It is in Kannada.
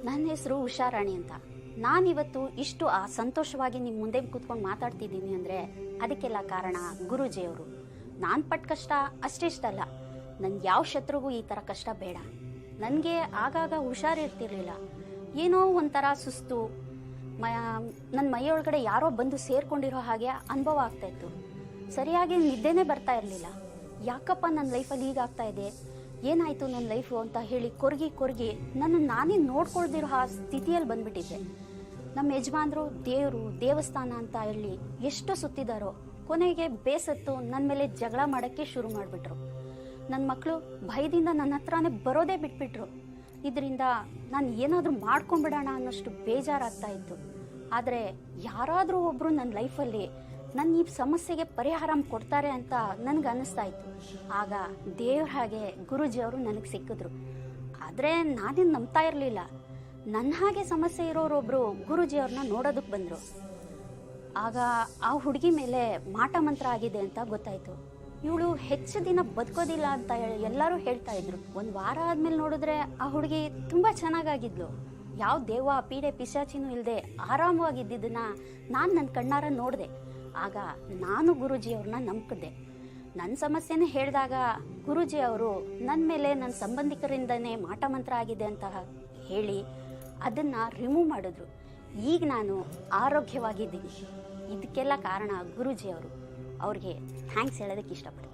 ನನ್ನ ಹೆಸರು ಉಷಾರಾಣಿ ಅಂತ. ನಾನಿವತ್ತು ಇಷ್ಟು ಸಂತೋಷವಾಗಿ ನಿಮ್ಮ ಮುಂದೆ ಕೂತ್ಕೊಂಡು ಮಾತಾಡ್ತಿದ್ದೀನಿ ಅಂದರೆ ಅದಕ್ಕೆಲ್ಲ ಕಾರಣ ಗುರೂಜಿಯವರು. ನಾನು ಪಟ್ಟ ಕಷ್ಟ ಅಷ್ಟೆಷ್ಟಲ್ಲ, ನನ್ಗೆ ಯಾವ ಶತ್ರುಗೂ ಈ ಥರ ಕಷ್ಟ ಬೇಡ. ನನಗೆ ಆಗಾಗ ಹುಷಾರಿರ್ತಿರ್ಲಿಲ್ಲ, ಏನೋ ಒಂಥರ ಸುಸ್ತು, ನನ್ನ ಮೈಯೊಳಗಡೆ ಯಾರೋ ಬಂದು ಸೇರ್ಕೊಂಡಿರೋ ಹಾಗೆ ಅನುಭವ ಆಗ್ತಾಯಿತ್ತು. ಸರಿಯಾಗಿ ನಿದ್ದೆನೇ ಬರ್ತಾ ಇರಲಿಲ್ಲ. ಯಾಕಪ್ಪ ನನ್ನ ಲೈಫಲ್ಲಿ ಹೀಗಾಗ್ತಾ ಇದೆ, ಏನಾಯಿತು ನನ್ನ ಲೈಫು ಅಂತ ಹೇಳಿ ಕೊರಗಿ ನನ್ನ ನಾನೇ ನೋಡ್ಕೊಳ್ದಿರೋ ಆ ಸ್ಥಿತಿಯಲ್ಲಿ ಬಂದ್ಬಿಟ್ಟಿದ್ದೆ. ನಮ್ಮ ಯಜಮಾನ್ರು ದೇವರು ದೇವಸ್ಥಾನ ಅಂತ ಹೇಳಿ ಎಷ್ಟು ಸುತ್ತಿದಾರೋ, ಕೊನೆಗೆ ಬೇಸತ್ತು ನನ್ನ ಮೇಲೆ ಜಗಳ ಮಾಡೋಕ್ಕೆ ಶುರು ಮಾಡಿಬಿಟ್ರು. ನನ್ನ ಮಕ್ಕಳು ಭಯದಿಂದ ನನ್ನ ಹತ್ರನೇ ಬರೋದೇ ಬಿಟ್ಬಿಟ್ರು. ಇದರಿಂದ ನಾನು ಏನಾದರೂ ಮಾಡ್ಕೊಂಬಿಡೋಣ ಅನ್ನೋಷ್ಟು ಬೇಜಾರಾಗ್ತಾ ಇತ್ತು. ಆದರೆ ಯಾರಾದರೂ ಒಬ್ಬರು ನನ್ನ ಲೈಫಲ್ಲಿ ನನ್ನ ಈ ಸಮಸ್ಯೆಗೆ ಪರಿಹಾರ ಕೊಡ್ತಾರೆ ಅಂತ ನನಗೆ ಅನ್ನಿಸ್ತಾ ಇತ್ತು. ಆಗ ದೇವ್ರ ಹಾಗೆ ಗುರೂಜಿಯವರು ನನಗೆ ಸಿಕ್ಕಿದ್ರು. ಆದರೆ ನಾನೇನು ನಂಬ್ತಾ ಇರಲಿಲ್ಲ. ನನ್ನ ಹಾಗೆ ಸಮಸ್ಯೆ ಇರೋರೊಬ್ಬರು ಗುರೂಜಿಯವ್ರನ್ನ ನೋಡೋದಕ್ಕೆ ಬಂದರು. ಆಗ ಆ ಹುಡುಗಿ ಮೇಲೆ ಮಾಟ ಮಂತ್ರ ಆಗಿದೆ ಅಂತ ಗೊತ್ತಾಯಿತು. ಇವಳು ಹೆಚ್ಚು ದಿನ ಬದುಕೋದಿಲ್ಲ ಅಂತ ಎಲ್ಲರೂ ಹೇಳ್ತಾ ಇದ್ರು. ಒಂದು ವಾರ ಆದಮೇಲೆ ನೋಡಿದ್ರೆ ಆ ಹುಡುಗಿ ತುಂಬ ಚೆನ್ನಾಗಾಗಿದ್ಲು. ಯಾವ ದೇವ ಪೀಡೆ ಪಿಶಾಚಿನೂ ಇಲ್ಲದೆ ಆರಾಮವಾಗಿದ್ದನ್ನ ನಾನು ನನ್ನ ಕಣ್ಣಾರ ನೋಡಿದೆ. ಆಗ ನಾನು ಗುರೂಜಿಯವ್ರನ್ನ ನಂಬಿದೆ. ನನ್ನ ಸಮಸ್ಯೆನೇ ಹೇಳಿದಾಗ ಗುರೂಜಿಯವರು ನನ್ನ ಮೇಲೆ ನನ್ನ ಸಂಬಂಧಿಕರಿಂದನೇ ಮಾಟ ಮಂತ್ರ ಆಗಿದೆ ಅಂತ ಹೇಳಿ ಅದನ್ನು ರಿಮೂವ್ ಮಾಡಿದ್ರು. ಈಗ ನಾನು ಆರೋಗ್ಯವಾಗಿದ್ದೀನಿ. ಇದಕ್ಕೆಲ್ಲ ಕಾರಣ ಗುರೂಜಿಯವರು. ಅವ್ರಿಗೆ ಥ್ಯಾಂಕ್ಸ್ ಹೇಳೋದಕ್ಕೆ ಇಷ್ಟಪಡ್ತೀನಿ.